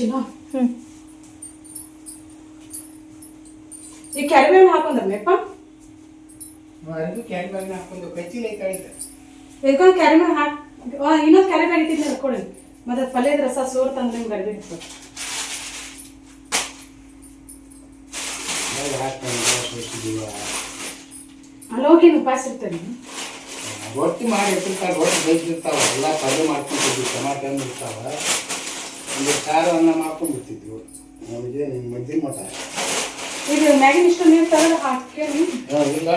ಚೀಲ ಈ ಕ್ಯಾರಿಬೇನ್ ಹಾಕೊಂಡ್ರಪ್ಪ ಕ್ಯಾರಿಬೇನ್ ಹಾಕೊಂಡು ಕಚ್ಚಿಲೆ ಕಳಿತ ಇದಕ್ಕೊಂದು ಕ್ಯಾರಿಬೇನ್ ಹಾಕಿ ಇನ್ನೊಂದು ಕ್ಯಾರಿಬೇನ್ ಇಟ್ಟಿದ್ದೆ ಹಾಕೊಳ್ಳಿ ಮತ್ತೆ ಪಲ್ಯದ ರಸ ಸೋರ್ ತಂದ್ರೆ ನಿಮ್ಗೆ ಅರ್ಬಿ ಅಲ್ಲಿ ಹೋಗಿ ಉಪಾಸಿರ್ತಾರೆ ರೊಟ್ಟಿ ಮಾಡಿ ಇಟ್ಟಿರ್ತಾರೆ ರೊಟ್ಟಿ ಬೇಯಿಸಿರ್ತಾವ ಎಲ್ಲ ಪಲ್ಯ ಮಾಡ್ಕೊಂತಿದ್ವಿ ಟಮಾಟೆ ಹಣ್ಣು ಇರ್ತಾವ ಒಂದು ಸಾರು ಅನ್ನ ಮಾಡ್ಕೊಂಡ್ಬಿಡ್ತಿದ್ವಿ ನಮಗೆ ನಿಮ್ಮ ಮದ್ದಿನ ಮಠ ಈಗ ಮ್ಯಾಗಿನ ಇಷ್ಟು ನೀರು ತಗೊಂಡು ಹಾಕೇನಿ ಇಲ್ಲ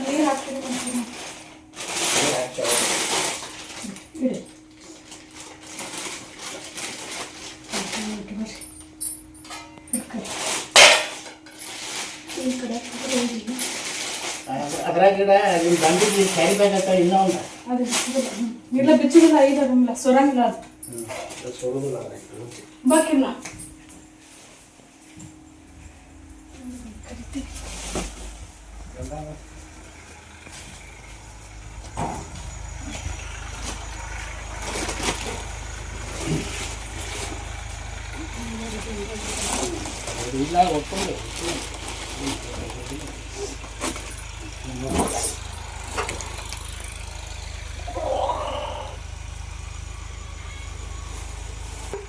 ನೀರು ಹಾಕ್ತೀನಿ ಇಡಿ ಈ ಕಡೆ ಅದ್ರಾಗ ಗಿಡ ನಿಮ್ಮ ಬಂದಿದ್ದು ಕ್ಯಾರಿಬ್ಯಾಗ್ ಅಂತ ಇನ್ನೂ ಒಂದು ಅದು ಇಲ್ಲ ಬಿಚ್ಚಿಲ್ಲ ಐದು ಅದಲ್ಲ ಸೊರಂಗಿಲ್ಲ ಅದು ಸೊಡೋದಿಲ್ಲ ಬಾಕಿಲ್ಲ ಇಲ್ಲ ಒಪ್ಕೊಂಡು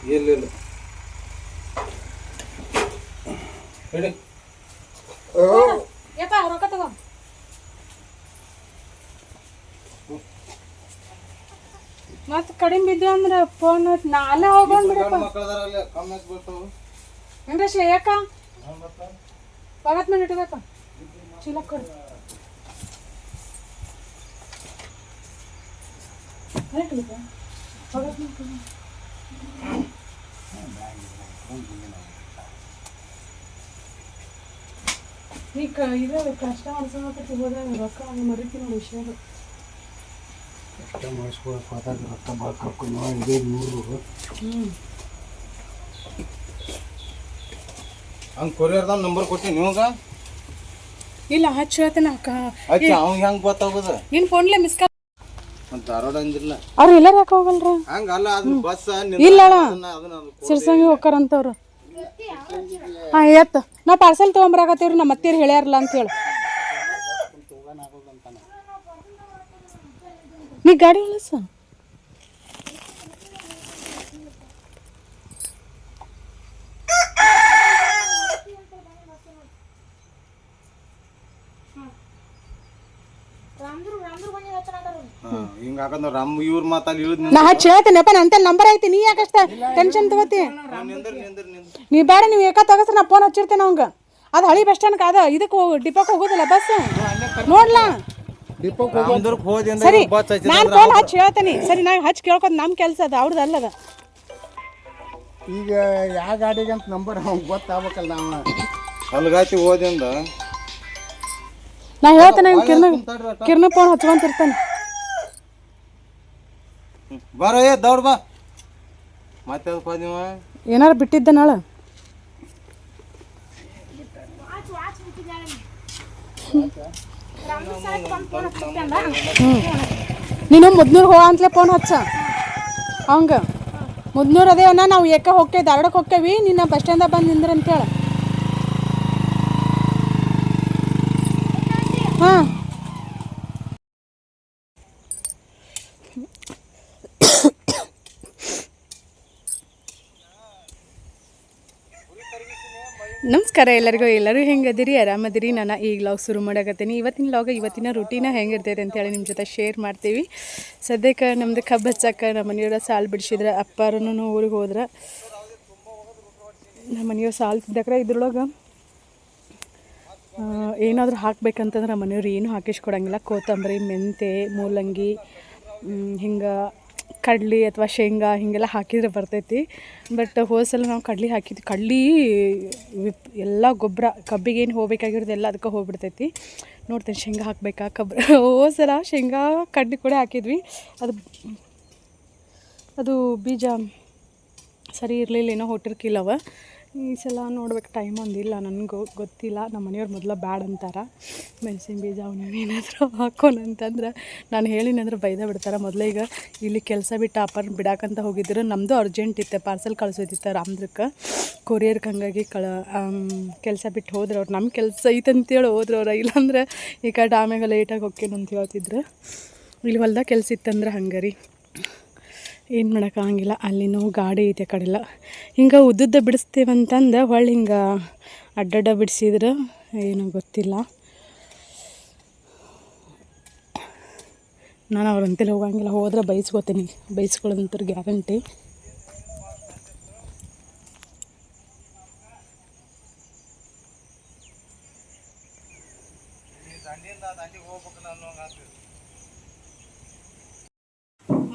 ಇಲ್ಲ ಹೇಳಿ ಯಪ್ಪ ರೊಕ್ಕ ತಗೋ ಮತ್ತೆ ಕಡಿಮೆ ಬಿದ್ದು ಅಂದ್ರೆ ಫೋನ್ ನಾಳೆ ಹೋಗ್ಬಂದ್ಬಿಡಪ್ಪ ಮಕ್ಕಳದಾರಲ್ಲ ಕಮ್ಮಿ ಬರ್ತಾವ ಏನ್ರ ಶ್ರೇಯಕ್ಕ 50 ಮಿನಿಟ್ ಬೇಕಾ ಚೀಲ ಕೊಡು ಈಗ ಇದು ಕಷ್ಟ ಮಾಡ್ಸೋಕೆ ಹೋದಾಗ ರೊಕ್ಕ ಮರಿತೀನಿ ನೋಡಿ ವಿಷಯಗಳು ಕಷ್ಟ ಮಾಡಿಸ್ಕೊಳಕ್ಕೆ ಹೋದಾಗ ರೊಕ್ಕ ಭಾಳ ಕರ್ಕೊಂಡು ಇದೇ 100 ಹಂಗೆ ಕೊರಿಯರ್ದಾಗ ನಂಬರ್ ಕೊಟ್ಟಿ ನಿಮ್ಗೆ ಇಲ್ಲ ಹಚ್ಚ ಹೇಳ್ತೇನೆ ಅಕ್ಕ ಅಚ್ಚ ಅವ್ನಿಗೆ ಹೆಂಗೆ ಗೊತ್ತಾಗೋದು ನಿನ್ನ ಫೋನ್ಲೆ ಮಿಸ್ ಕಾಲ್ ಮತ್ತು ಧಾರವಾಡ ಅಂದಿರಲ್ಲ ಅವ್ರು ಎಲ್ಲಾರು ಯಾಕೆ ಹೋಗಲ್ರ ಹಂಗಲ್ಲ ಅದು ಬಸ್ ಇಲ್ಲ ಸಿರ್ಸಂಗಿ ಹೋಗ್ತಾರಂತವ್ರು ಹಾಂ ಎತ್ತ ನಾ ಪಾರ್ಸೆಲ್ ತೊಗೊಂಬರಾಕತ್ತೀವ್ರಿ ನಮ್ಮ ಅತ್ತೀರು ಹೇಳ್ಯಾರಲ್ಲ ಅಂತ ಹೇಳಿ ನೀ ಗಾಡಿ ಇಳಿಸ ಹಿಂಗ ಹಾಕಂದ್ರ ರಾಮ್ ಇವ್ರ ಮಾತಲ್ಲಿ ಇಳಿದ್ ನಾ ಹಚ್ಚಿ ಹೇಳ್ತೇನೆಪ್ಪ ನನ್ನ ನಂಬರ್ ಐತಿ ನೀ ಯಾಕಷ್ಟ ಟೆನ್ಷನ್ ತಗೋತಿ ನೀ ಬೇಡ ನೀವು ಏಕ ತಗಸ್ರ ನಾ ಫೋನ್ ಹಚ್ಚಿರ್ತೇನೆ ಅವಂಗ ಅದು ಹಳಿ ಬಸ್ ಸ್ಟ್ಯಾಂಡ್ ಅದ ಇದಕ್ಕೆ ಡಿಪೋಕ್ಕೆ ಹೋಗೋದಿಲ್ಲ ಬಸ್ ನೋಡ್ಲಾ ಸರಿ ನಾನು ಫೋನ್ ಹಚ್ಚಿ ಹೇಳ್ತೇನೆ ಸರಿ ನಾ ಹಚ್ಚಿ ಕೇಳ್ಕೊತ ನಮ್ಮ ಕೆಲಸ ಅದ ಅವ್ರದ್ದು ಅಲ್ಲದ ಈಗ ಯಾವ ಗಾಡಿಗೆ ಅಂತ ನಂಬರ್ ಗೊತ್ತಾಗ್ಬೇಕಲ್ಲ ನಾವು ಅಲ್ಗಾತಿ ಹೋದಿಂದ ನಾ ಹೇಳ್ತೇನೆ ಕಿರ್ನ ಫೋನ್ ಹಚ್ಕೊಂತಿರ್ತಾನೆ ಬರೋ ಏ ದೌಡ್ ಬಾ ಮತ್ತೆ ನೀವು ಏನಾರು ಬಿಟ್ಟಿದ್ದ ನಾಳ ನೀನು ಮುದ್ನೂರು ಹೋ ಅಂತಲೇ ಫೋನ್ ಹಚ್ಚ ಅವಂಗ ಮುದ್ನೂರು ಅದೇವನ್ನ ನಾವು ಏಕ ಹೋಗ್ತೇವೆ ಧಾರವಾಡಕ್ಕೆ ಹೋಗ್ತೇವಿ ನಿನ್ನ ಬಸ್ ಸ್ಟ್ಯಾಂದಾಗ ಬಂದು ನಿಂದ್ರ ಅಂತೇಳ ಹಾಂ ನಮಸ್ಕಾರ ಎಲ್ಲರೂ ಹೆಂಗದಿರಿ ಆರಾಮದಿರಿ ನಾನು ಈಗ ಲಾಗ್ ಶುರು ಮಾಡಕತ್ತೀನಿ ಇವತ್ತಿನ ರೂಟೀನ ಹೆಂಗಿರ್ತೈತೆ ಅಂತೇಳಿ ನಿಮ್ಮ ಜೊತೆ ಶೇರ್ ಮಾಡ್ತೀವಿ ಸದ್ಯಕ್ಕೆ ನಮ್ದು ಕಬ್ಬು ಹಚ್ಚಕ್ಕೆ ನಮ್ಮ ಮನೆಯವ್ರ ಸಾಲು ಬಿಡಿಸಿದ್ರೆ ಅಪ್ಪಾರನು ಊರಿಗೆ ಹೋದ್ರೆ ನಮ್ಮ ಮನೆಯವ್ರು ಸಾಲು ತಿದ್ದಕ್ರೆ ಇದ್ರೊಳಗೆ ಏನಾದರೂ ಹಾಕ್ಬೇಕಂತಂದ್ರೆ ನಮ್ಮ ಮನೆಯವ್ರು ಏನೂ ಹಾಕಿಸ್ಕೊಡಂಗಿಲ್ಲ ಕೊತ್ತಂಬರಿ ಮೆಂತೆ ಮೂಲಂಗಿ ಹಿಂಗೆ ಕಡ್ಲಿ ಅಥವಾ ಶೇಂಗಾ ಹೀಗೆಲ್ಲ ಹಾಕಿದ್ರೆ ಬರ್ತೈತಿ ಬಟ್ ಹೋದ್ಸಲ ನಾವು ಕಡ್ಲಿ ಹಾಕಿದ್ವಿ ಕಡ್ಲಿ ಎಲ್ಲ ಗೊಬ್ಬರ ಕಬ್ಬಿಗೇನು ಹೋಗ್ಬೇಕಾಗಿರೋದು ಎಲ್ಲ ಅದಕ್ಕೆ ಹೋಗ್ಬಿಡ್ತೈತಿ ನೋಡ್ತೇನೆ ಶೇಂಗಾ ಹಾಕಬೇಕಾ ಹೋದ್ಸಲ ಶೇಂಗಾ ಕಡ್ಲಿ ಕೂಡ ಹಾಕಿದ್ವಿ ಅದು ಬೀಜ ಸರಿ ಇರಲಿಲ್ಲ ಏನೋ ಹೊಟ್ಟಿರ್ಕಿಲ್ಲವ ಈ ಸಲ ನೋಡ್ಬೇಕು, ಟೈಮ್ ಒಂದಿಲ್ಲ, ನನಗೂ ಗೊತ್ತಿಲ್ಲ. ನಮ್ಮ ಮನೆಯವ್ರು ಮೊದಲು ಬ್ಯಾಡ್ ಅಂತಾರೆ, ಮೆಣಸಿನ ಬೀಜ ಅವನೇನಾದರೂ ಹಾಕೋಣಂತಂದ್ರೆ ನಾನು ಹೇಳಿನಂದ್ರೆ ಬೈದ ಬಿಡ್ತಾರೆ. ಮೊದಲೇ ಈಗ ಇಲ್ಲಿ ಕೆಲಸ ಬಿಟ್ಟು ಅಪ್ಪನ ಬಿಡಾಕಂತ ಹೋಗಿದ್ರು. ನಮ್ಮದು ಅರ್ಜೆಂಟ್ ಇತ್ತು, ಪಾರ್ಸೆಲ್ ಕಳಿಸೋದಿತ್ತು ರಾಮದುರ್ಗಕ್ಕೆ ಕೊರಿಯರ್ಗೆ. ಹಾಗಾಗಿ ಕೆಲಸ ಬಿಟ್ಟು ಹೋದ್ರೆ ಅವ್ರು. ನಮ್ಮ ಕೆಲಸ ಐತಂತೇಳಿ ಹೋದ್ರೆ ಅವ್ರು, ಇಲ್ಲಾಂದ್ರೆ ಈ ಕಡೆ ಆಮ್ಯಾಗ ಲೇಟಾಗಿ ಹೋಗ್ಕೇನು ಅಂತ ಹೇಳ್ತಿದ್ರು. ಇಲ್ಲಿ ಹೊಲ್ದಾಗ ಕೆಲಸ ಇತ್ತಂದ್ರೆ ಹಂಗೆ ರೀ, ಏನು ಮಾಡೋಕ್ಕಾಗಿಲ್ಲ. ಅಲ್ಲಿನೂ ಗಾಡಿ ಐತೆ ಆ ಕಡೆಲ್ಲ. ಹಿಂಗೆ ಉದ್ದುದ್ದ ಬಿಡಿಸ್ತೇವಂತಂದು ಹೊಳ್ಳಿ ಹಿಂಗೆ ಅಡ್ಡಡ್ಡ ಬಿಡಿಸಿದ್ರೆ ಏನೋ ಗೊತ್ತಿಲ್ಲ. ನಾನು ಅವ್ರಂತೆಲ್ಲ ಹೋಗಂಗಿಲ್ಲ, ಹೋದ್ರೆ ಬೈಸ್ಕೋತೀನಿ, ಬೈಸ್ಕೊಳ್ಳೋದಂತ ಗ್ಯಾರಂಟಿ.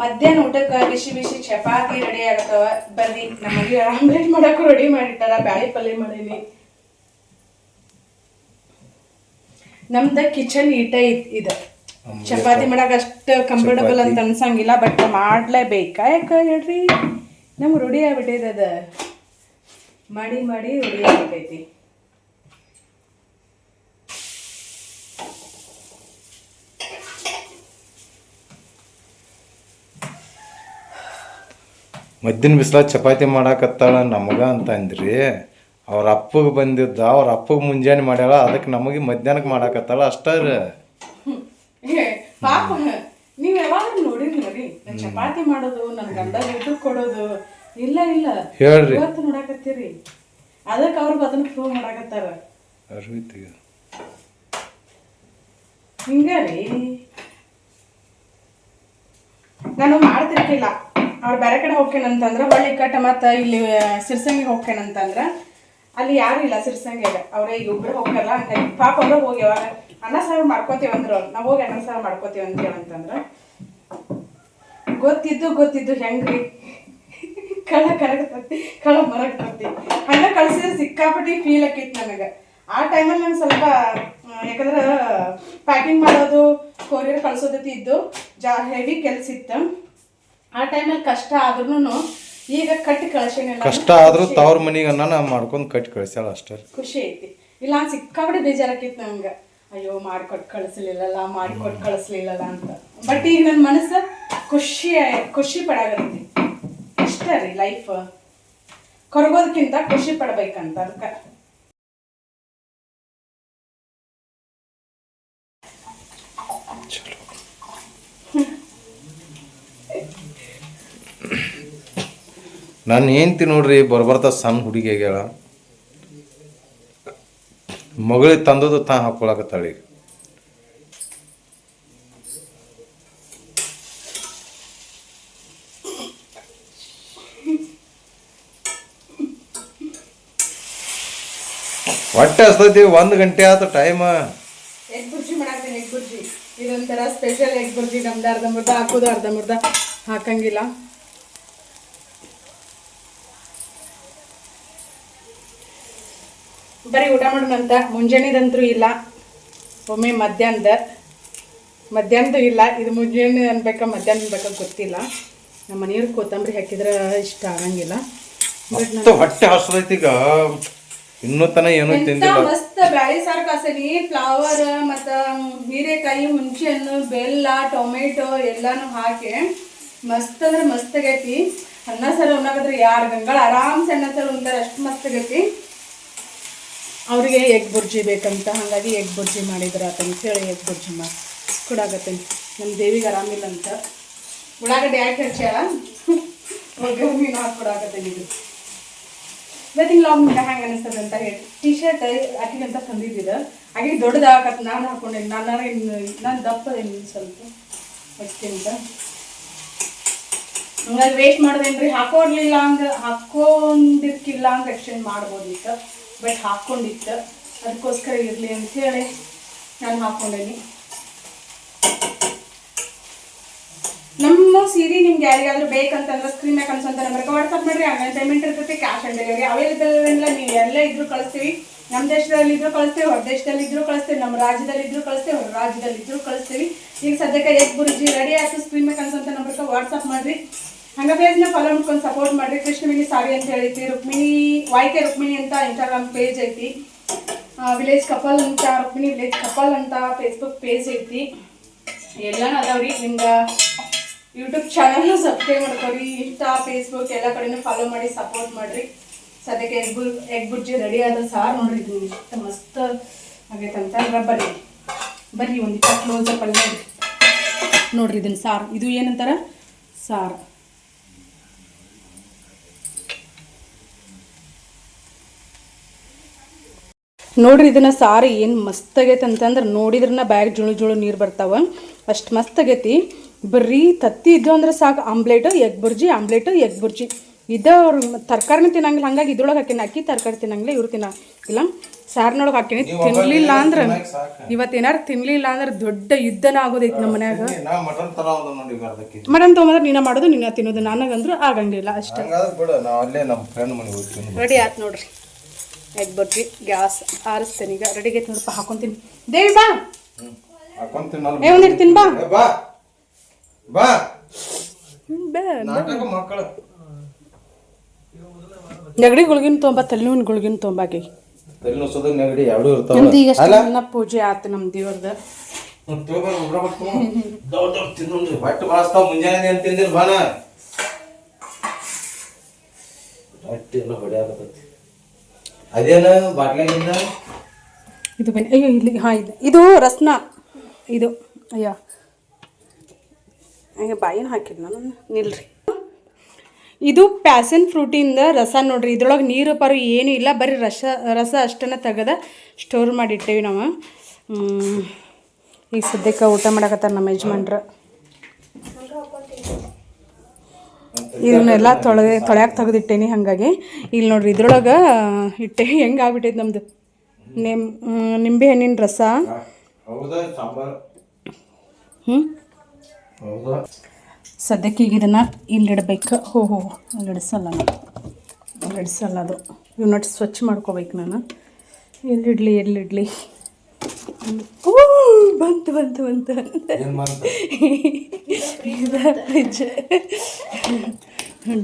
ಮಧ್ಯಾಹ್ನ ಊಟಕ್ಕೆ ಬಿಸಿ ಬಿಸಿ ಚಪಾತಿ ರೆಡಿ ಆಗ್ತಾವ. ಬರ್ರಿ, ನಮ್ಮ ಮನೆ ಆಮ್ಲೆಟ್ ಮಾಡಕ್ಕೂ ರೆಡಿ ಮಾಡಿಟ್ಟಾರ. ಬ್ಯಾಳಿ ಪಲ್ಯ ಮಾಡೀನಿ. ನಮ್ದು ಕಿಚನ್ ಈಟ ಇದು. ಚಪಾತಿ ಮಾಡಕ್ಕೆ ಅಷ್ಟು ಕಂಫರ್ಟಬಲ್ ಅಂತ ಅನ್ಸಂಗಿಲ್ಲ, ಬಟ್ ಮಾಡ್ಲೇಬೇಕಾ. ಯಾಕೆ ಹೇಳ್ರಿ, ನಮ್ಗೆ ರೂಢಿ ಆಗ್ಬಿಟ್ಟೈತೆ. ಅದು ಮಾಡಿ ಮಾಡಿ ರೂಢಿ ಆಗ್ಬಿಟ್ಟೈತಿ. ಮದ್ದಿನ ಬಿಸಿಲ ಚಪಾತಿ ಮಾಡಾಕತ್ತಾಳ ನಮಗ ಅಂತ ಅಂದ್ರಿ. ಅವ್ರ ಅಪ್ಪಗೆ ಬಂದಿದ್ದ, ಅವ್ರ ಅಪ್ಪಗೆ ಮುಂಜಾನೆ ಮಾಡ್ಯಾಳ, ಅದಕ್ಕೆ ನಮಗೆ ಮಧ್ಯಾಹ್ನಕ್ಕೆ ಮಾಡಾಕತ್ತಾಳ ಅಷ್ಟೇ ರೀ. ಪಾಪ ನೀವು ಯಾವಾಗ ನೋಡಿರಿ ಚಪಾತಿ ಮಾಡೋದು, ನನ್ನ ಗಂಡ ಊಟಕ್ಕೆ ಕೊಡೋದು ಇಲ್ಲ ಇಲ್ಲ ಹೇಳ್ರಿ, ಇವತ್ತು ನೋಡಾಕತ್ತೀರಿ. ಅದಕ್ಕೆ ಅವ್ರಿಗೆ ಅದನ್ನ ಪ್ರೂವ್ ಮಾಡಾಕತ್ತಾರ. ಹಿಂಗಾರಿ ನಾನು ಮಾಡ್ತಿರ್ಕಿಲ್ಲ. ಅವ್ರು ಬೇರೆ ಕಡೆ ಹೋಗ್ಕೇನಂತಂದ್ರೆ ಹೊಳ್ಳಿ ಕಟ್ಟ ಮತ್ತು ಇಲ್ಲಿ ಸಿರ್ಸಂಗಿಗೆ ಹೋಗ್ಕೇನಂತಂದ್ರೆ ಅಲ್ಲಿ ಯಾರು ಇಲ್ಲ ಸಿರ್ಸಂಗಿಗೆ. ಅವರೇ ಈಗ ಒಬ್ಬರು ಹೋಗಲ್ಲ. ಹಂಗಾಗಿ ಪಾಪ ಅವ್ರು ಹೋಗಿ ಯಾವಾಗ ಅನ್ನ ಸಾರು ಮಾಡ್ಕೋತೀವಿ ಅಂದ್ರು ಅವ್ರು. ನಾವು ಹೋಗಿ ಅನ್ನ ಸಾರು ಮಾಡ್ಕೋತೀವಿ ಅಂತ ಹೇಳಂತಂದ್ರೆ ಗೊತ್ತಿದ್ದು ಹೆಂಗ್ರಿ ಕಳ ಕರಗತತಿ, ಕಳ ಮರಗತತಿ. ಹಂಗೆ ಕಳ್ಸಿದ್ರೆ ಸಿಕ್ಕಾಪಟ್ಟಿ ಫೀಲ್ ಆಕೈತಿ ನನಗೆ. ಆ ಟೈಮಲ್ಲಿ ನಂಗೆ ಸ್ವಲ್ಪ, ಯಾಕಂದ್ರೆ ಪ್ಯಾಕಿಂಗ್ ಮಾಡೋದು, ಕೊರಿಯರ್ ಕಳ್ಸೋದತಿ ಇದ್ದು, ಹೆವಿ ಕೆಲಸ ಇತ್ತು. ಆ ಟೈಮಲ್ಲಿ ಕಷ್ಟ ಆದ್ರೂ ಈಗ ಕಟ್ಟಿ ಕಳ್ಸೇನಿಲ್ಲ. ಕಷ್ಟ ಆದ್ರೂ ತವ್ರ ಮನಿಗೆ ಅನ್ನ ಮಾಡ್ಕೊಂಡು ಕಟ್ಟಿ ಕಳ್ಸ್ಯಾಳ ಅಷ್ಟೇ. ಖುಷಿ ಐತಿ. ಇಲ್ಲ ಸಿಕ್ಕಾಪಟ್ಟೆ ಬೇಜಾರಾಕಿತ್ತು ನಂಗೆ. ಅಯ್ಯೋ ಮಾಡಿಕೊಟ್ಟು ಕಳಿಸ್ಲಿಲ್ಲಲ್ಲ ಅಂತ. ಬಟ್ ಈಗ ನನ್ನ ಮನಸ್ಸು ಖುಷಿ ಪಡಾಗತ್ತೈತಿ. ಇಷ್ಟ ರೀ ಲೈಫ್, ಕೊರಗೋದಕ್ಕಿಂತ ಖುಷಿ ಪಡ್ಬೇಕಂತ. ಅದಕ್ಕೆ ನಾನು ಹೆಂಡ್ತಿ ನೋಡ್ರಿ ಬರ್ಬರ್ತಾ ಸಣ್ಣ ಹುಡುಗಿ ಆಗ್ಯಾಳ. ಮಗಳಿಗೆ ತಂದದು ತಾ ಹಾಕೊಳಕತ್ತಾಳ. ಈಗ ಹೊಟ್ಟೆ ಹಸ್ತೈತಿ. 1 ಗಂಟೆ ಆತ ಟೈಮ್. ಎಗ್ ಬುರ್ಜಿ ಮಾಡಾಕ್ತೀನಿ. ಎಗ್ ಬುರ್ಜಿ ಇದೊಂಥರ ಸ್ಪೆಷಲ್ ಎಗ್ ಬುರ್ಜಿ. ನಮ್ದು ಅರ್ಧಂಬರ್ಧ ಹಾಕೋದು, ಅರ್ಧಂಬರ್ಧ ಹಾಕಂಗಿಲ್ಲ. ಬರೀ ಊಟ ಮಾಡೋಣಂತ. ಮುಂಜಾನೆದಂತೂ ಇಲ್ಲ, ಒಮ್ಮೆ ಮಧ್ಯಾಹ್ನದ್ದು ಇಲ್ಲ. ಇದು ಮುಂಜಾನೆ ಅನ್ಬೇಕಾ ಮಧ್ಯಾಹ್ನ ಅನ್ಬೇಕಾ ಗೊತ್ತಿಲ್ಲ. ನಮ್ಮ ಮನೆಯವ್ರು ಕೊತ್ತಂಬರಿ ಹಾಕಿದ್ರೆ ಇಷ್ಟ ಆಗಂಗಿಲ್ಲ. ಹೊಟ್ಟೆ ಹಸ್ತೈತಿ. ಈಗ ಇನ್ನೂ ತನ ಏನೋ ತಿಂದಿಲ್ಲ. ಮಸ್ತ್ ಬ್ಯಾಳಿ ಸಾರು ಕಾಸನಿ, ಫ್ಲವರ್ ಮತ್ತು ಹೀರೆಕಾಯಿ, ಹುಣಸೆಹಣ್ಣು, ಬೆಲ್ಲ, ಟೊಮೆಟೊ ಎಲ್ಲಾನು ಹಾಕಿ ಮಸ್ತ್ ಅಂದ್ರೆ ಮಸ್ತ್ ಆಗೈತಿ. ಅನ್ನ ಸಾರು ಉಣ್ಣಾಕಂದ್ರೆ 2 ಗಂಗಳ ಆರಾಮ್ಸೆ ಅನ್ನ ಸಾರು ಉಂಟಾರ, ಅಷ್ಟು ಮಸ್ತ್ ಆಗೈತಿ. ಅವ್ರಿಗೆ ಎಗ್ ಬುರ್ಜಿ ಬೇಕಂತ, ಹಾಗಾಗಿ ಎಗ್ ಬುರ್ಜಿ ಮಾಡಿದ್ರ ಅಂತೇಳಿ ಎಗ್ ಬುರ್ಜಿ ಮಾಡಿ ಕೊಡಾಕತ್ತೀನಿ. ನಮ್ಮ ದೇವಿಗೆ ಆರಾಮಿಲ್ಲ ಅಂತ ಉಳ್ಳಾಗಡ್ಡೆ ಯಾಕೆ ಹಚ್ಚಾಳ ಒಗ್ಗರಣೆ ಹಾಕೊಡಾಕತ್ತೀನಿ. ಇದು ಇವತ್ತಿನ ಲಾಗ್ ಹೆಂಗೆ ಅನಿಸ್ತದೆ ಅಂತ ಹೇಳಿ ಟಿ-ಶರ್ಟ್ ಹಾಕಿಗಂತ ತಂದಿದ್ದಿದ್ದು ಹಾಗೆ ದೊಡ್ಡದಾಗತ್ತ. ನಾನು ಹಾಕೊಂಡೇನಿ. ನಾನು ದಪ್ಪ ಸ್ವಲ್ಪ ಅಕ್ಕಿಂತ, ಹಂಗಾಗಿ ವೇಸ್ಟ್ ಮಾಡೋದೇನ್ರಿ. ಹಾಕೊಂಡಿರ್ಕಿಲ್ಲ ಅಂದ್ರೆ ಎಕ್ಸ್ಚೇಂಜ್ ಮಾಡ್ಬೋದಿತ್ತು. ಬಟ್ ಹಾಕ್ಕೊಂಡಿತ್ತು, ಅದಕ್ಕೋಸ್ಕರ ಇರಲಿ ಅಂಥೇಳಿ ನಾನು ಹಾಕ್ಕೊಂಡೇನಿ. ನಮ್ಮ ಸೀರೆ ನಿಮ್ಗೆ ಯಾರಿಗಾದ್ರೂ ಬೇಕಂತಂದ್ರೆ ಸ್ಕ್ರೀನ್ ಮ್ಯಾಗ ಅನ್ಸಂತ ನಂಬರ್ಗೆ ವಾಟ್ಸಪ್ ಮಾಡಿರಿ. ಆನ್ಲೈನ್ ಪೇಮೆಂಟ್ ಇರ್ತೈತಿ, ಕ್ಯಾಶ್ ಆನ್ ಡೆಲಿವರಿ ಅವೈಲೇಬಲ್ ಇಲ್ಲ. ನೀವು ಎಲ್ಲೇ ಇದ್ರೂ ಕಳಿಸ್ತೀವಿ. ನಮ್ಮ ದೇಶದಲ್ಲಿ ಇದ್ರೂ ಕಳಿಸ್ತೀವಿ, ಹೊರ ದೇಶದಲ್ಲಿ ಇದ್ರೂ ಕಳಿಸ್ತೀವಿ, ನಮ್ಮ ರಾಜ್ಯದಲ್ಲಿ ಇದ್ರೂ ಕಳಿಸ್ತೀವಿ, ಹೊರ ರಾಜ್ಯದಲ್ಲಿ ಇದ್ರೂ ಕಳಿಸ್ತೀವಿ. ಈಗ ಸದ್ಯಕ್ಕೆ ಎಗ್ ಬುರ್ಜಿ ರೆಡಿ ಆಯ್ತು. ಸ್ಕ್ರೀನ್ ಮ್ಯಾಗ ಅನ್ಸಂತ ನಂಬರ್ಗೆ ವಾಟ್ಸಪ್ ಮಾಡಿರಿ. ಹಂಗ ಪೇಜ್ನ ಫಾಲೋ ಮಾಡ್ಕೊಂಡು ಸಪೋರ್ಟ್ ಮಾಡಿರಿ. ಕೃಷ್ಣವೇಣಿ ಸಾರಿ ಅಂತ ಹೇಳೈತಿ. ರುಕ್ಮಿಣಿ YK ರುಕ್ಮಿಣಿ ಅಂತ ಇನ್ಸ್ಟಾಗ್ರಾಮ್ ಪೇಜ್ ಐತಿ. ವಿಲೇಜ್ ಕಪಲ್ ಅಂತ ರುಕ್ಮಿಣಿ ವಿಲೇಜ್ ಕಪಲ್ ಅಂತ ಫೇಸ್ಬುಕ್ ಪೇಜ್ ಐತಿ. ಎಲ್ಲಾನು ಅದಾವ್ರಿ. ನಿಮ್ಗೆ ಯೂಟ್ಯೂಬ್ ಚಾನಲ್ನ ಸಬ್ಸ್ಕ್ರೈಬ್ ಮಾಡ್ಕೊರಿ. ಇನ್ಸ್ಟಾ ಫೇಸ್ಬುಕ್ ಎಲ್ಲ ಕಡೆನೂ ಫಾಲೋ ಮಾಡಿ ಸಪೋರ್ಟ್ ಮಾಡಿರಿ. ಸದ್ಯಕ್ಕೆ ಎಗ್ ಬುರ್ಜಿ ರೆಡಿ ಆದ ಸಾರು ನೋಡ್ರಿ. ಇದು ಇಷ್ಟು ಮಸ್ತ್ ಆಗೈತಂತ. ಬರ್ರಿ ಒಂದಿಟ್ಟು ಕ್ಲೋಸ್ ಅಪ್ ಅಲ್ಲಿ ನೋಡ್ರಿ ಇದನ್ನ ಸಾರು. ಇದು ಏನಂತಾರ ಸಾರು. ನೋಡ್ರಿ ಇದನ್ನ ಸಾರು ಏನು ಮಸ್ತ್ ಆಗೈತೆ ಅಂತಂದ್ರೆ ನೋಡಿದ್ರನ್ನ ಬ್ಯಾಗ್ ಜುಳು ಜುಳು ನೀರು ಬರ್ತಾವ, ಅಷ್ಟು ಮಸ್ತ್ ಆಗೈತಿ. ಬರೀ ತತ್ತಿ ಇದ್ದು ಅಂದ್ರೆ ಸಾಕು. Omelette egg bhurji, omelette egg bhurji ಇದ್ದ. ಅವ್ರು ತರಕಾರಿನೂ ತಿನ್ನಂಗಿಲ್ಲ, ಹಂಗಾಗಿ ಇದ್ರೊಳಗೆ ಹಾಕಿನಿ. ಅಕ್ಕಿ ತರಕಾರಿ ತಿನ್ನಂಗಿಲ್ಲ, ಇವ್ರು ತಿನ್ನಂಗಿಲ್ಲ. ಸಾರಿನೊಳಗೆ ಹಾಕಿನಿ. ತಿನ್ಲಿಲ್ಲ ಅಂದ್ರೆ ಇವತ್ತೇನಾರು ತಿನ್ಲಿಲ್ಲ ಅಂದ್ರೆ ದೊಡ್ಡ ಯುದ್ಧನ ಆಗೋದೈತಿ ನಮ್ಮ ಮನ್ಯಾಗ. ಮಟನ್ ತೊಗೊಂಡ್ರೆ ನೀನ ಮಾಡೋದು, ನೀನ ತಿನ್ನೋದು. ನನಗಂದ್ರೂ ಆಗಂಗಿಲ್ಲ ಅಷ್ಟೇ. ರೆಡಿ ಆಯ್ತು ನೋಡ್ರಿ ಎಗ್ ಬುರ್ಜಿ. ಗ್ಯಾಸ್ ಆರಿಸ್ತೇನೆ ಈಗ. ರೆಡಿಗೆ ನೋಡಪ್ಪ ಹಾಕೊಂತೀನಿ. ದೇವಿ ಬಾ, ಒಂದಿಟ್ಟು ತಿನ್ ಬಾ. ನೆಗಡಿ ಗುಳ್ಗಿನ ತೊಂಬ, ತಲೆನೋವಿನ ಗುಳ್ಗಿನ ತೊಂಬಾಕಿ. ನಮ್ದು ಈಗ ಪೂಜೆ ಆಯ್ತು ನಮ್ಮ ದೇವ್ರದ. ಇದು ಬನ್ನಿ. ಅಯ್ಯೋ ಇಲ್ಲಿ ಹಾಂ ಇದು ರಸ್ನ. ಇದು ಅಯ್ಯೋ ಹಂಗೆ ಬಾಯಿನ ಹಾಕಿದ್ ನಾನು. ನಿಲ್ರಿ. ಇದು ಪ್ಯಾಸನ್ ಫ್ರೂಟಿಂದ ರಸ ನೋಡ್ರಿ. ಇದ್ರೊಳಗೆ ನೀರು ಪಾರು ಏನೂ ಇಲ್ಲ, ಬರೀ ರಸ ಅಷ್ಟನ್ನು ತೆಗೆದ ಸ್ಟೋರ್ ಮಾಡಿಟ್ಟೇವಿ ನಾವು. ಈಗ ಸದ್ಯಕ್ಕೆ ಊಟ ಮಾಡಕತ್ತಾರ ನಮ್ಮ ಯಜಮಾನ್ರು. ಇದನ್ನೆಲ್ಲ ತೊಳ್ಯಾಕೆ ತೆಗೆದಿಟ್ಟೇನಿ. ಹಾಗಾಗಿ ಇಲ್ಲಿ ನೋಡ್ರಿ ಇದ್ರೊಳಗೆ ಇಟ್ಟೆ. ಹೆಂಗೆ ಆಗ್ಬಿಟ್ಟೈತೆ ನಮ್ಮದು ನಿಂಬೆ ಹಣ್ಣಿನ ರಸ. ಸದ್ಯಕ್ಕೆ ಈಗ ಇದನ್ನು ಇಲ್ಲಿಡ್ಬೇಕು. ಇಲ್ಲಿಡಿಸಲ್ಲ ನಾನು, ಇಲ್ಲಿಡಿಸಲ್ಲ ಅದು. ಇವನ್ನೊಟ್ಟು ಸ್ವಚ್ಛ ಮಾಡ್ಕೋಬೇಕು ನಾನು. ಎಲ್ಲಿಡ್ಲಿ ಬಂತು ಫ್ರಿಜ್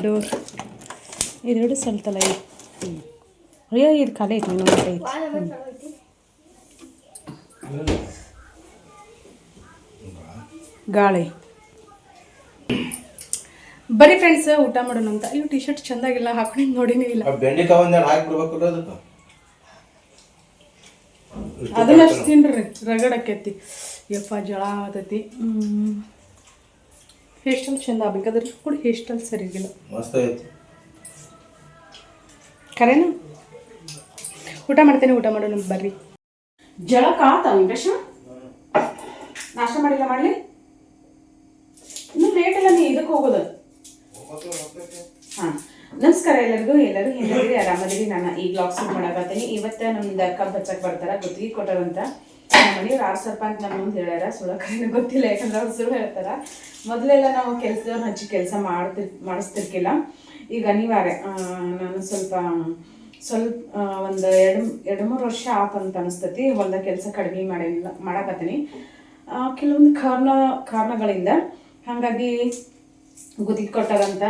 ಡೋರ್ ಇದೆರಡು ಸಲ್ತಲ್ಲ. ಅಯ್ಯೋ ಇದು ಖಾಲಿ ಐತಿ. ಇನ್ನೊಂದು ಐತಿ. ಗಾಳಿ. ಬರೀ ಫ್ರೆಂಡ್ಸ್ ಊಟ ಮಾಡೋಣ ಅಂತ. ಇವು ಟಿ ಶರ್ಟ್ ಚೆಂದಾಗಿಲ್ಲ, ಹಾಕೊಂಡಿದ್ದು ನೋಡಿನೇ ಇಲ್ಲ. ಅದನ್ನ ಅಷ್ಟು ತಿನ್ರಿ, ರಗಡಕ್ಕೈತಿ. ಯಪ್ಪ ಜಳ ಆತೈತಿ. ಹೇರ್ ಸ್ಟೈಲ್ ಚಂದ ಆಗ್ಬೇಕಾದ್ರೆ ಕೂಡ ಹೇರ್ ಸ್ಟೈಲ್ ಸರಿಗಿಲ್ಲ. ಕರೆನ ಊಟ ಮಾಡ್ತೇನೆ. ಊಟ ಮಾಡೋಣ ಬರ್ರಿ. ಜಳಕ ಆತ ವೆಂಕಟೇಶ? ನಾಷ್ಟ ಮಾಡಿಲ್ಲ? ಮಾಡಲಿ ಇನ್ನೂ ಲೇಟ್ ಇಲ್ಲ. ನೀ ಇದಕ್ಕೆ ಹೋಗೋದು? ಹಾಂ. ನಮಸ್ಕಾರ ಎಲ್ಲರಿಗೂ. ಎಲ್ಲರೂ ಹೆಂಗಿದ್ರಿ? ಆರಾಮದಿರಿ? ನಾನು ಈ ಬ್ಲಾಗ್ ಶೂಟ್ ಮಾಡಕತ್ತೀನಿ. ಇವತ್ತು ನಮ್ದು ಕಬ್ಬು ಹಚ್ಚಕ್ಕೆ ಬರ್ತಾರೆ. ಗುತ್ತಿಗೆ ಕೊಟ್ಟಾರಂತ ನಮ್ಮ ಮನೆಯವ್ರು 6,000 ರೂಪಾಯಿ ಅಂತ ನಮ್ಮ ಮುಂದೆ ಹೇಳ್ಯಾರ. ಸುಳ್ಳಕರೇನು ಗೊತ್ತಿಲ್ಲ, ಯಾಕಂದ್ರೆ ಅವ್ರು ಸುಳ್ಳು ಹೇಳ್ತಾರೆ. ಮೊದಲೆಲ್ಲ ನಾವು ಕೆಲಸದವ್ರು ಹಚ್ಚಿ ಕೆಲಸ ಮಾಡಿಸ್ತಿರ್ಕಿಲ್ಲ. ಈಗ ಅನಿವಾರ್ಯ. ನಾನು ಸ್ವಲ್ಪ ಒಂದು 2-3 ವರ್ಷ ಆತಂತ ಅನಿಸ್ತೈತಿ. ಹೊಲ್ದ ಕೆಲಸ ಕಡಿಮೆ ಮಾಡಕತ್ತೀನಿ ಕೆಲವೊಂದು ಕಾರಣಗಳಿಂದ. ಹಾಗಾಗಿ ಗುತ್ತಿಗೆ ಕೊಟ್ಟಾರಂತ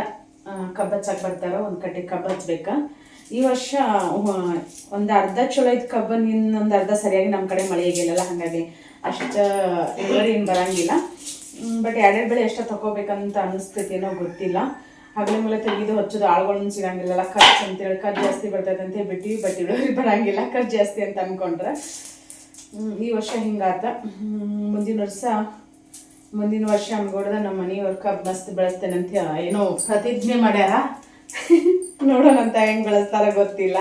ಕಬ್ಬು ಹಚ್ಚಕ್ಕೆ ಬರ್ತಾರ. ಒಂದು ಕಟ್ಟಿ ಕಬ್ಬು ಹಚ್ಬೇಕಾ. ಈ ವರ್ಷ ಒಂದು ಅರ್ಧ ಚಲೋ ಇದ್ದು ಕಬ್ಬು, ಇನ್ನೊಂದು ಅರ್ಧ ಸರಿಯಾಗಿ ನಮ್ಮ ಕಡೆ ಮಳೆ ಆಗಿಲ್ಲಲ್ಲ, ಹಾಗಾಗಿ ಅಷ್ಟು ಇಳುವರಿ ಏನು ಬರೋಂಗಿಲ್ಲ. ಬಟ್ ಎರಡೆರಡು ಬೆಳೆ ಎಷ್ಟು ತಗೋಬೇಕಂತ ಅನಿಸ್ತೈತಿ, ಏನೋ ಗೊತ್ತಿಲ್ಲ. ಹಗಲೆ ಮೇಲೆ ತೆಗೆದು ಹಚ್ಚೋದು, ಆಳುಗಳನ್ನ ಸಿಗಂಗಿಲ್ಲಲ್ಲ, ಖರ್ಚು ಅಂತೇಳಿ. ಖರ್ಚು ಜಾಸ್ತಿ ಬರ್ತೈತೆ ಅಂತ ಬಿಟ್ಟು ಬಟ್ ಇಳುವರಿ ಬರೋಂಗಿಲ್ಲ ಖರ್ಚು ಜಾಸ್ತಿ ಅಂತ ಅಂದ್ಕೊಂಡ್ರೆ. ಈ ವರ್ಷ ಹಿಂಗಾತ. ಮುಂದಿನ ವರ್ಷ ಅನ್ಕೊಡ್ದ ನಮ್ಮ ಮನೆಯವ್ರ ಕಬ್ಬು ಮಸ್ತ್ ಬೆಳೆಸ್ತೇನೆ ಅಂತ ಏನೋ ಪ್ರತಿಜ್ಞೆ ಮಾಡ್ಯಾರ. ನೋಡೋಣಂತ ಹೆಂಗೆ ಬೆಳೆಸ್ತಾರ ಗೊತ್ತಿಲ್ಲ.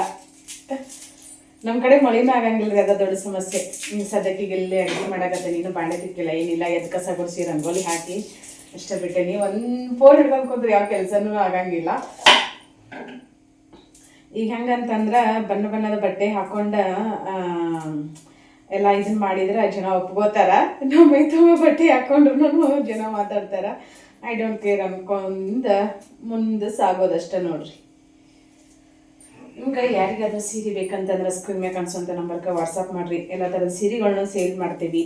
ನಮ್ಮ ಕಡೆ ಮಳಿನೂ ಆಗಂಗಿಲ್ಲ ರೀ, ಅದ ದೊಡ್ಡ ಸಮಸ್ಯೆ. ಸದ್ಯಕ್ಕೆ ಈಗ ಇಲ್ಲಿ ಅಡುಗೆ ಮಾಡಕತ್ತೆ. ನೀನು ಬಾಂಡೆ ತಿಕ್ಕಿಲ್ಲ, ಏನಿಲ್ಲ. ಎದ್ದು ಕಸ ಗುಡಿಸಿ ರಂಗೋಲಿ ಹಾಕಿ ಅಷ್ಟೇ ಬಿಟ್ಟೇನಿ. ಒಂದು ಫೋನ್ ಹಿಡ್ಕೊಂಡು ಕುಂತ್ರೆ ಯಾವ ಕೆಲಸನೂ ಆಗಂಗಿಲ್ಲ. ಈಗ ಹೆಂಗಂತಂದ್ರೆ ಬಣ್ಣದ ಬಟ್ಟೆ ಹಾಕೊಂಡು ಎಲ್ಲ ಇದನ್ನ ಮಾಡಿದ್ರೆ ಜನ ಒಪ್ಕೋತಾರ. ನಮ್ಮ ಮೈ ತುಂಬ ಬಟ್ಟೆ ಹಾಕೊಂಡ್ರು ಜನ ಮಾತಾಡ್ತಾರ. ಐ ಡೋಂಟ್ ಕೇರ್ ಅನ್ಕೊಂಡು ಮುಂದೆ ಸಾಗೋದಷ್ಟೇ ನೋಡ್ರಿ. ನಿಮ್ಗೆ ಯಾರಿಗಾದ್ರೂ ಸೀರೆ ಬೇಕಂತಂದ್ರೆ ಸ್ಕ್ರೀನ್ ಮೇಲೆ ಕಾಣಿಸೋಂಥ ನಂಬರ್ಗೆ ವಾಟ್ಸಪ್ ಮಾಡಿರಿ. ಎಲ್ಲ ಥರದ ಸೀರೆಗಳನ್ನ ಸೇಲ್ ಮಾಡ್ತೀವಿ.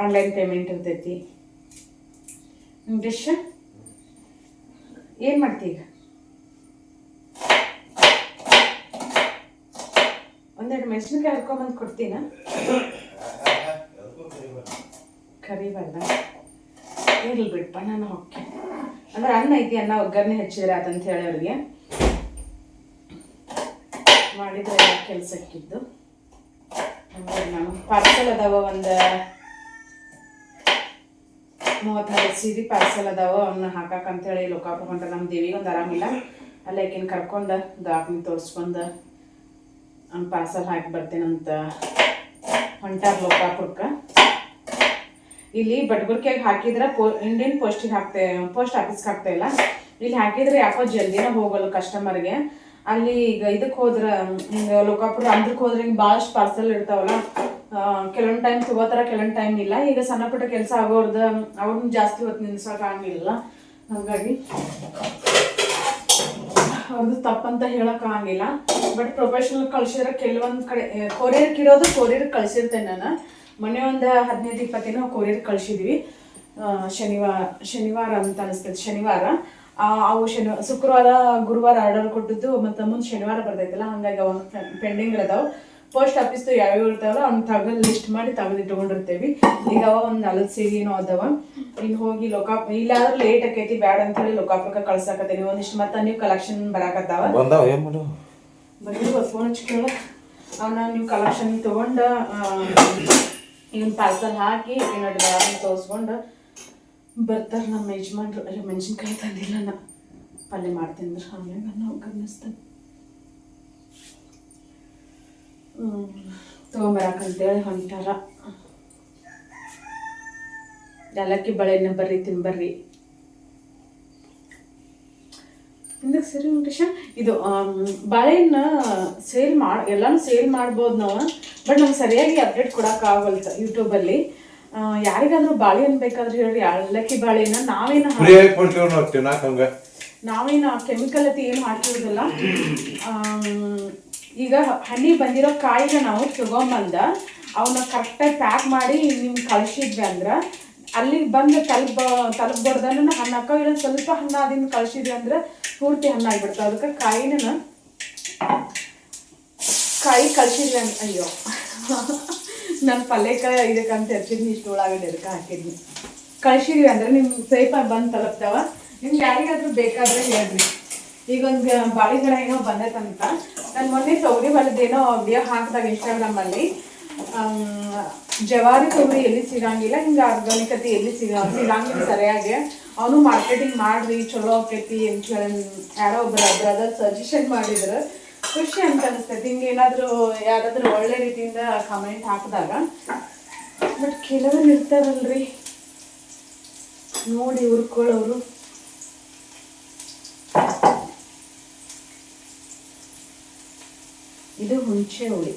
ಆನ್ಲೈನ್ ಪೇಮೆಂಟ್ ಇರ್ತೈತಿ. ಡಿಶ್ ಏನು ಮಾಡ್ತಿ ಈಗ? ಒಂದೆರಡು ಮೆಣಸಿನ್ಕಾಯಿ ಹರ್ಕೊಂಬಂದು ಕೊಡ್ತೀನ? ಕರಿಬಲ್ಲ ಇರ್ಲಿ ಬಿಡಪ್ಪ, ನಾನು ಹೊಕ್ಕೆ ಅಂದ್ರೆ ಅನ್ನ ಐತಿ, ಅನ್ನ ಒಗ್ಗರಣೆ ಹಚ್ಚಿದ್ರೆ ಅದಂತ ಹೇಳಿ ಅವ್ರಿಗೆ ಮಾಡಿದ್ರೆ ಕೆಲಸಕ್ಕಿದ್ದು. ನಾನು ಪಾರ್ಸಲ್ ಅದಾವ, ಒಂದು 34 ಸೀರೆ ಪಾರ್ಸಲ್ ಅದಾವ, ಅವನ್ನ ಹಾಕಕ್ಕಂತೇಳಿ ಲೋಕಾಪುರ ಹೊಂಟ್ರೆ. ನಮ್ಮ ದೇವಿಗೆ ಒಂದು ಆರಾಮಿಲ್ಲ, ಅಲ್ಲ ಆಕಿನ ಕರ್ಕೊಂಡು ದವಾಖಾನೆ ತೋರಿಸ್ಕೊಂಡು ಅವ್ನು ಪಾರ್ಸಲ್ ಹಾಕಿ ಬರ್ತೇನಂತ ಹೊಂಟಾರ ಲೋಕಾಪುರಕ್ಕೆ. ಇಲ್ಲಿ ಬಟ್ಗುರ್ಕಿಯಾಗ ಹಾಕಿದ್ರೆ ಇಂಡಿಯನ್ ಪೋಸ್ಟಿಗೆ ಪೋಸ್ಟ್ ಆಫೀಸ್ಗೆ ಹಾಕ್ತಾ ಇಲ್ಲ. ಇಲ್ಲಿ ಹಾಕಿದ್ರೆ ಯಾಕೋ ಜಲ್ದಿನ ಹೋಗಲ್ಲ ಕಸ್ಟಮರ್ಗೆ. ಅಲ್ಲಿ ಈಗ ಇದಕ್ಕೆ ಹೋದ್ರೆ ಹಿಂಗೆ ಲೋಕಾಪುರ ಅಂದ್ರಕ್ಕೆ ಹೋದ್ರೆ ಹಿಂಗೆ ಭಾಳಷ್ಟು ಪಾರ್ಸಲ್ ಇರ್ತಾವಲ್ಲ, ಕೆಲವೊಂದು ಟೈಮ್ ತಗೋತಾರ, ಕೆಲವೊಂದು ಟೈಮ್ ಇಲ್ಲ. ಈಗ ಸಣ್ಣ ಪುಟ್ಟ ಕೆಲಸ ಆಗೋರ್ದು ಅವ್ರನ್ನ ಜಾಸ್ತಿ ಹೊತ್ತು ನಿಲ್ಸೋಕ್ಕಾಗಿಲ್ಲ, ಹಾಗಾಗಿ ಅವ್ರದ್ದು ತಪ್ಪಂತ ಹೇಳೋಕ್ಕಾಗಿಲ್ಲ. ಬಟ್ ಪ್ರೊಫೆಷ್ನಲ್ ಕಳ್ಸಿದ್ರೆ ಕೆಲವೊಂದು ಕಡೆ ಕೊರಿಯರ್ಗೆ ಇರೋದು ಕೊರಿಯರ್ಗೆ ಕಳ್ಸಿರ್ತೇನೆ ನಾನು. ಮೊನ್ನೆ ಒಂದು 15-20 ದಿನ ಕೊರಿಯರ್ ಕಳಿಸಿದ್ವಿ. ಶನಿವಾರ ಅಂತ ಅನಿಸ್ತೈತೆ, ಶನಿವಾರ. ಅವು ಶುಕ್ರವಾರ ಗುರುವಾರ ಆರ್ಡರ್ ಕೊಟ್ಟಿದ್ದು ಮತ್ತು ಮುಂದೆ ಶನಿವಾರ ಬರ್ತೈತಲ್ಲ, ಹಾಗಾಗಿ ಅವಾಗ ಪೆಂಡಿಂಗ್ ಇರ್ತಾವೆ. ಪೋಸ್ಟ್ ಆಫೀಸ್ದು ಯಾವ್ಯಾವ ಇರ್ತಾವಲ್ಲ ಅವ್ನ ತೆಗೆದು ಲಿಸ್ಟ್ ಮಾಡಿ ತೆಗೆದಿಟ್ಕೊಂಡಿರ್ತೇವೆ. ಈಗ ಅವ ಒಂದು 40 ಸೀರೆನೋ ಅದಾವ. ಇನ್ನು ಹೋಗಿ ಇಲ್ಲಾದ್ರೆ ಲೇಟ್ ಆಕೈತಿ, ಬ್ಯಾಡ ಅಂತೇಳಿ ಲೋಕಾಪುರಕ್ಕೆ ಕಳ್ಸಾಕತ್ತೀನಿ. ಒಂದಿಷ್ಟು ಮತ್ತೆ ನೀವು ಕಲೆಕ್ಷನ್ ಬರಾಕತ್ತಾವ, ಬಂದಿರುವ ಫೋನ್ ಹಚ್ಚಿ ಕೇಳ. ಅವನ್ನ ನೀವು ಕಲೆಕ್ಷನ್ ತೊಗೊಂಡು ಇವನ್ ಪಾರ್ಸಲ್ ಹಾಕಿ ಇನ್ನೊಂದು ಬ್ಯಾರನ್ನು ತೋರಿಸ್ಕೊಂಡು ಬರ್ತಾರೆ ನಮ್ಮ ಯಜಮಾನ್ರು. ಮೆಣಸಿನ್ಕಾಯಿ ತಂದಿಲ್ಲ, ನಾ ಪಲ್ಯ ಮಾಡ್ತೀನಿ ಅಂದ್ರೆ ಆಮೇಲೆ ನಾವು ಗಮನಿಸ್ತೇನೆ. ತೊಗೊಂಬರಕಂತೇಳಿ ಹೊಂಟಾರ. ಏಲಕ್ಕಿ ಬಳೆನ ಬರ್ರಿ ತಿನ್ಬರ್ರಿ. ಹಿಂದಕ್ಕೆ ಸರಿ ವೆಂಕಟೇಶ, ಇದು ಬಾಳೆಹಣ್ಣ ಎಲ್ಲಾನು ಸೇಲ್ ಮಾಡ್ಬೋದು ನಾವು. ಬಟ್ ನಮ್ಗೆ ಸರಿಯಾಗಿ ಅಪ್ಡೇಟ್ ಕೊಡೋಕ್ಕಾಗಲ್ತ ಯೂಟ್ಯೂಬಲ್ಲಿ. ಯಾರಿಗಾದ್ರೂ ಬಾಳೆಹಣ್ಣು ಬೇಕಾದ್ರೆ ಹೇಳ್ರಿ, ಏಲಕ್ಕಿ ಬಾಳೆಹಣ್ಣ ನಾವೇನು ಕೆಮಿಕಲ್ ಅತಿ ಏನು ಹಾಕಿರೋದಿಲ್ಲ. ಈಗ ಹಣ್ಣಿ ಬಂದಿರೋ ಕಾಯಿನ ನಾವು ತಗೊಂಬಂದ ಅವನ್ನ ಕರೆಕ್ಟಾಗಿ ಪ್ಯಾಕ್ ಮಾಡಿ ನಿಮ್ಗೆ ಕಳಿಸಿದ್ವಿ ಅಂದ್ರೆ ಅಲ್ಲಿಗೆ ಬಂದು ತಲುಪಬಾರ್ದನ್ನ ಹಣ್ಣು ಹಾಕೋ. ಇಲ್ಲ ಸ್ವಲ್ಪ ಹಣ್ಣು ಅದನ್ನು ಕಳಿಸಿದ್ವಿ ಅಂದ್ರೆ ಪೂರ್ತಿ ಹಣ್ಣು ಆಗಿಬಿಡ್ತಾವೆ. ಅದಕ್ಕೆ ಕಾಯಿ ಕಳಿಸಿದ್ವಿ ಅಂತ. ಅಯ್ಯೋ, ನಾನು ಪಲ್ಯಕ್ಕೆ ಇದಕ್ಕಂತ ಹಚ್ಚಿದ್ನಿ, ಇಷ್ಟು ಉಳ್ಳಾಗಡ್ಡೆ ಅದಕ್ಕೆ ಹಾಕಿದ್ನಿ. ಕಳಿಸಿದ್ವಿ ಅಂದ್ರೆ ನಿಮ್ಗೆ ಸೇಫ್ ಬಂದು ತಲುಪ್ತಾವ. ನಿಮ್ಗೆ ಯಾರಿಗಾದ್ರೂ ಬೇಕಾದ್ರೆ ಹೇಳ್ರಿ. ಈಗ ಒಂದು ಬಾಳೆಗಿಡ ಏನೋ ಬಂದೈತಂತ ನಾನು ಮೊನ್ನೆ ತೊಗರಿ ಹೊಲದೇನೋ ವಿಡಿಯೋ ಹಾಕಿದಾಗ ಇನ್ಸ್ಟಾಗ್ರಾಮಲ್ಲಿ. ಜವಾರಿ ತೊಗರಿ ಎಲ್ಲಿ ಸಿಗಂಗಿಲ್ಲ, ಹಿಂಗೆ ಆರ್ಗಾನಿಕತೆ ಎಲ್ಲಿ ಸಿಗಂಗಿಲ್ಲ ಸರಿಯಾಗಿ. ಅವನು ಮಾರ್ಕೆಟಿಂಗ್ ಮಾಡ್ರಿ ಚಲೋ ಆಕೈತಿ ಅಂತ ಹೇಳಿ ಯಾರೋ ಬ್ರದರ್ ಸಜೆಷನ್ ಮಾಡಿದ್ರು. ಖುಷಿ ಅಂತ ಅನಿಸ್ತೈತಿ ಹಿಂಗೆ ಏನಾದರೂ ಯಾರಾದರೂ ಒಳ್ಳೆ ರೀತಿಯಿಂದ ಕಮೆಂಟ್ ಹಾಕಿದಾಗ. ಬಟ್ ಕೆಲವರು ಇರ್ತಾರಲ್ರಿ ನೋಡಿ ಹುರ್ಕೊಳ್ಳೋರು. ಇದು ಹುಣಸೆ ಹುಳಿ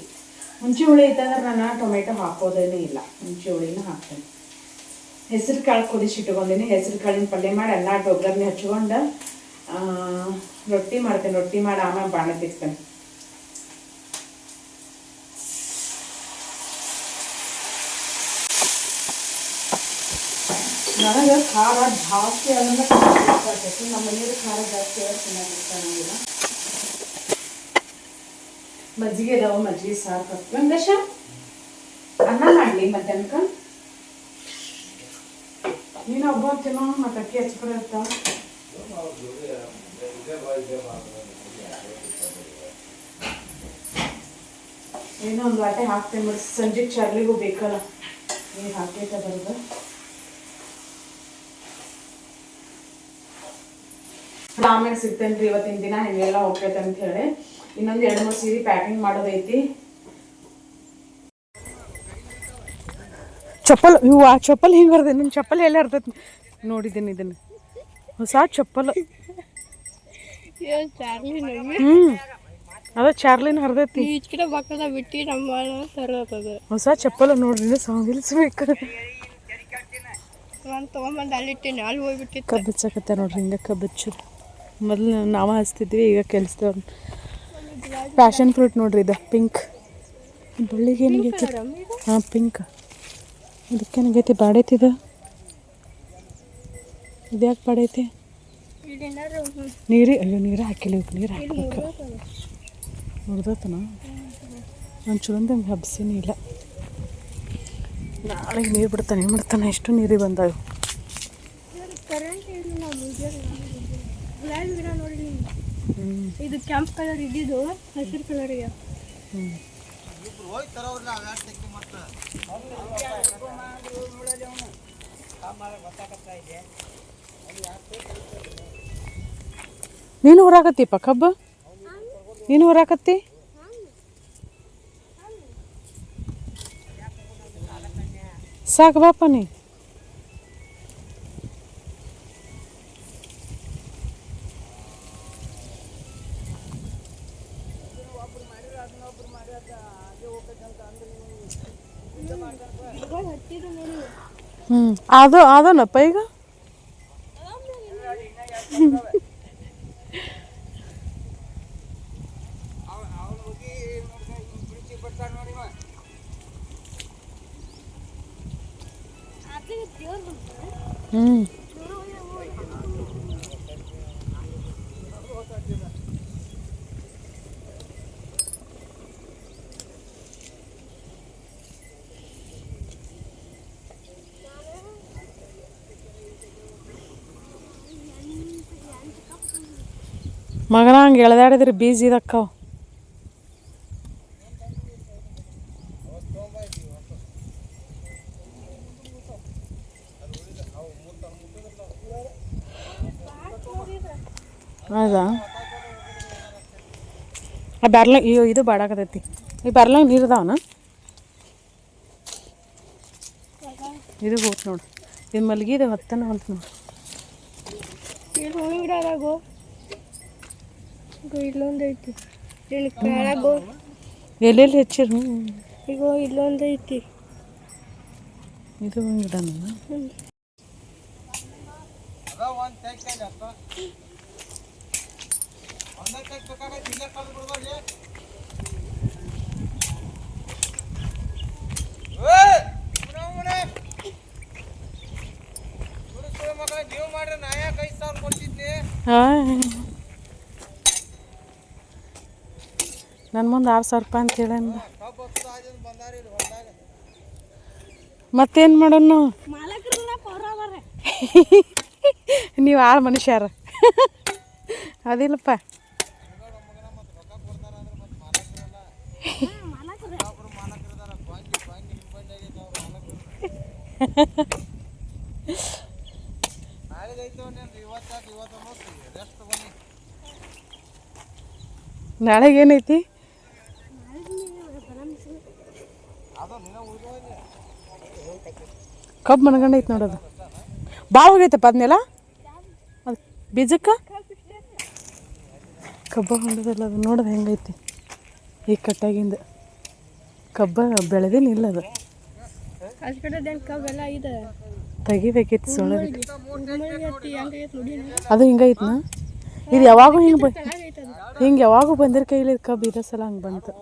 ಇತ್ತಂದ್ರೆ ನಾನು ಟೊಮೆಟೊ ಹಾಕೋದೇನೇ ಇಲ್ಲ, ಹುಣಸೆ ಹುಳಿನ ಹಾಕ್ತೇನೆ. ಹೆಸರು ಕಾಳು ಕುದಿಸಿಟ್ಕೊಂಡಿನಿ. ಹೆಸರು ಕಾಳಿನ ಪಲ್ಯ ಮಾಡಿ ಅನ್ನ ಒಗ್ಗರಣೆ ಹಚ್ಕೊಂಡು ರೊಟ್ಟಿ ಮಾಡ್ತೇನೆ. ರೊಟ್ಟಿ ಮಾಡಿ ಆಮೇಲೆ ಬಾಣ ತಿಕ್ತೇನೆ. ನನಗೆ ಖಾರ ಜಾಸ್ತಿ ಅದನ್ನ ನಮ್ಮ ಮನೆಯವ್ರಿಗೆ ಖಾರ ಜಾಸ್ತಿ ಚೆನ್ನಾಗಿಲ್ಲ. ಮಜ್ಜಿಗೆ ಅದಾವ, ಮಜ್ಜಿಗೆ ಸಾಕು. ವೆಂಕಟೇಶ ಅನ್ನ ಮಾಡಲಿ ಮಧ್ಯಾಹ್ನಕ್ಕೆ? ನೀನು ಒಬ್ಬ ತಿನ್ನೋ ಮತ್ತೆ ಅಕ್ಕಿ ಹಚ್ಕಡೆ ಇರ್ತಾವ. ಏನೋ ಒಂದು ವಾಟೆ ಹಾಕ್ತೇನೆ ನೋಡಿ, ಸಂಜೆಗೆ ಚಾರ್ಲಿಗೂ ಬೇಕಲ್ಲ, ನೀರು ಹಾಕೈತ ಬರೋದು. ಆಮೇಲೆ ಸಿಗ್ತೇನೆ ರೀ, ಇವತ್ತಿನ ದಿನ ಹಿಂಗೆಲ್ಲ ಹೋಗ್ತೈತೆ ಅಂತ ಹೇಳಿ. ಇನ್ನೊಂದು 2-3 ಸೀರೆ ಪ್ಯಾಕಿಂಗ್ ಮಾಡೋದೈತಿ. ಚಪ್ಪಲ್ ಆ ಚಪ್ಪಲ್ ಹಿಂಗೆ ಹರಿದೆ. ನನ್ನ ಚಪ್ಪಲ್ ಎಲ್ಲ ಹರಿದೈತಿ ನೋಡಿದ್ದೀನಿ. ಇದನ್ನು ಹೊಸ ಚಪ್ಪಲ್. ಅದ ಚಾರ್ಲಿನ ಹರಿದೈತಿ. ಹೊಸ ಚಪ್ಪಲ್ ನೋಡ್ರಿ, ಸಾಂಗಿಲ್ಸ್ಬೇಕು. ಕಬ್ಬಚ್ಚಕತ್ತ ನೋಡ್ರಿ, ಹಿಂಗೆ ಕಬ್ಬಚ್ಚು. ಮೊದಲು ನಾವು ಹಚ್ತಿದ್ವಿ, ಈಗ ಕೆಲಸದವ್ರು. ಪ್ಯಾಷನ್ ಫ್ರೂಟ್ ನೋಡ್ರಿ, ಇದು ಪಿಂಕ್. ಬಳ್ಳಿಗೆ ಏನಾಗೈತಿ? ಹಾಂ, ಪಿಂಕ್. ಇದಕ್ಕೇನಾಗೈತಿ? ಬಾಡೈತಿ ಇದು ಯಾಕೆ ಬಾಡೈತಿ? ಅಯ್ಯೋ ನೀರು ಹಾಕಿಲ್ಲ ಇವಕ್ಕೆ ನೀರು ಹಾಕ್ಬೇಕು ಮುಗ್ದತನ ಒಂಚೂರು ಹಂಗೆ ಹಬ್ಸಿನೇ ಇಲ್ಲ ನಾಳೆಗೆ ನೀರು ಬಿಡ್ತಾನೆ ಏನು ಮಾಡ್ತಾನೆ ಎಷ್ಟು ನೀರಿಗೆ ಬಂದಾವೆ ಇದು ಕೆಂಪು ಕಲರ್ ಇದ್ದಿದ್ದು ಹಸಿರು ಕಲರಿಗೆ ನೀನು ಹೊರಾಕತ್ತಿಪ್ಪ ಕಬ್ಬ ನೀನು ಹೊರಾಕತ್ತಿ ಸಾಕು ಬಾಪ ನೀ ಅದನಪ್ಪ ಈಗ ಮಗನ ಹಂಗೆ ಎಳ್ದಾಡಿದ್ರೆ ಬೀಜ ಇದಕ್ಕವ ಹೌದಾ ಆ ಬ್ಯಾರ್ಲ ಅಯ್ಯೋ ಇದು ಬಾಡಾಕತೈತಿ ಈ ಬ್ಯಾರ್ಲಂಗೆ ನೀರು ಅದಾವನ ಇದು ಹೋತ್ ನೋಡು ಇದು ಮಲ್ಗಿದೆ ಹೊತ್ತನ ಹೊಂತ ನೋಡು ಇಲ್ಲೊಂದು ಐತಿ ಕೆಳಗೋ ಎಲ್ಲೆಲ್ಲಿ ಹೆಚ್ಚಿರು ಈಗ ಇಲ್ಲೊಂದು ಐತಿ ಇದು ಗಿಡನ ನನ್ನ ಮುಂದೆ 6,000 ರೂಪಾಯಿ ಅಂತ ಹೇಳ ಮತ್ತೇನು ಮಾಡೋಣ ನೀವು 6 ಮನುಷ್ಯರ ಅದಿಲ್ಲಪ್ಪ ನಾಳೆಗೆ ಏನೈತಿ ಕಬ್ಬು ಮಣ್ಗಂಡೈತಿ ನೋಡೋದು ಭಾಳ ಹೋಗೈತಪ್ಪ ಅದನ್ನೆಲ್ಲ ಅದು ಬೀಜಕ್ಕೆ ಕಬ್ಬ ಹೊಂಡದಲ್ಲ ಅದು ನೋಡೋದು ಹೆಂಗೈತಿ ಈ ಕಟ್ಟಾಗಿಂದ ಕಬ್ಬ ಬೆಳೆದೇನಿಲ್ಲ ಅದು ತೆಗಿಬೇಕಿತ್ತು ಸೊಳ್ಳೆ ಅದು ಹಿಂಗೈತ್ನ ಇದು ಯಾವಾಗೂ ಹಿಂಗೆ ಯಾವಾಗೂ ಬಂದಿರ ಕೈಲಿ ಕಬ್ಬು ಇರೋ ಸಲ ಹಂಗೆ ಬಂತು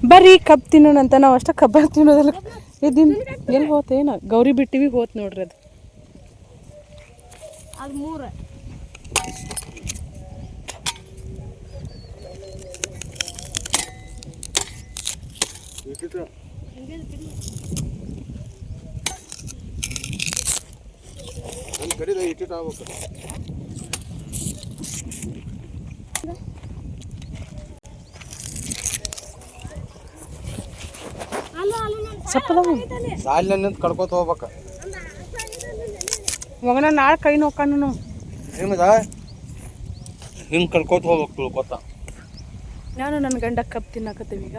ಬರ್ರಿ ಕಬ್ಬು ತಿನ್ನೋಣ ಅಂತ ನಾವು ಅಷ್ಟ ಕಬ್ಬ ತಿನ್ನೋದಲ್ಲ ಇದಿನ್ ಎಲ್ಲಿ ಹೋತೇನ ಗೌರಿ ಬಿಟ್ಟಿವಿ ಹೋತ್ ನೋಡ್ರಿ ಅದು ಅದು 3 ಸಾಲಿನ ಕಡ್ಕೋತ ಹೋಗ್ಬೇಕ ಮಗನ ನಾಳೆ ಕೈ ನೋಕಾನು ನಿಮ್ದ ಹಿಂಗೆ ಕಡ್ಕೋತ ಹೋಗ್ಬೇಕು ತಿಳ್ಕೊತ ನಾನು ನನ್ನ ಗಂಡ ಕಬ್ಬು ತಿನ್ನಕತ್ತೀವಿ ಈಗ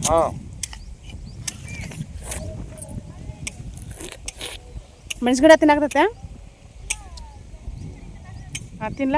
ಹಾಂ ಮೆಣಸು ಗಿಡ ತಿನ್ನಾಕತ್ತೈತೆ ಹಾಂ ತಿನ್ಲ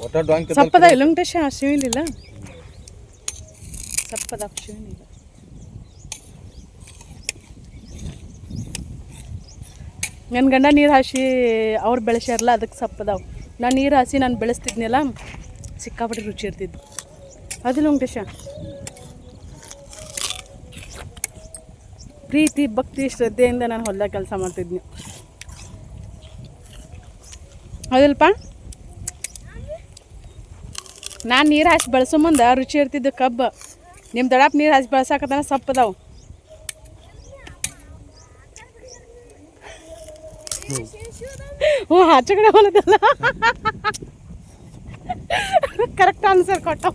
ಒಟ್ಟ ಡಾಂಕ್ ಸಪ್ಪದ ಇಲ್ಲಂಟೇಶ ಶಿವಿಲಿಲ್ಲ ಸಪ್ಪದ ಶಿವಿನಿಲ್ಲ ನನ್ನ ಗಂಡ ನೀರು ಹಾಸಿ ಅವ್ರು ಬೆಳೆಸ್ಯಾರಲ್ಲ ಅದಕ್ಕೆ ಸಪ್ಪದಾವು ನಾನು ನೀರು ಹಾಸಿ ನಾನು ಬೆಳೆಸ್ತಿದ್ನಲ್ಲ ಸಿಕ್ಕಾಪಟ್ಟೆ ರುಚಿ ಇರ್ತಿದ್ದು ಅದಿಲ್ಲ ವೆಂಕಟೇಶ ಪ್ರೀತಿ ಭಕ್ತಿ ಶ್ರದ್ಧೆಯಿಂದ ನಾನು ಹೊಲ್ದಾಗ ಕೆಲಸ ಮಾಡ್ತಿದ್ನಿ ಹೌದಲ್ಪ ನಾನು ನೀರು ಹಾಸಿ ಬೆಳೆಸೋ ಮುಂದೆ ರುಚಿ ಇರ್ತಿದ್ದು ಕಬ್ಬು ನಿಮ್ಮ ದಡಾಪ್ ನೀರು ಹಾಸಿ ಬೆಳ್ಸಾಕತ್ತಾನ ಸಪ್ಪದಾವು ಹ್ಞೂ ಆಚೆ ಕಡೆ ಹೊಲದಲ್ಲ ಕರೆಕ್ಟ್ ಆನ್ಸರ್ ಕೊಟ್ಟ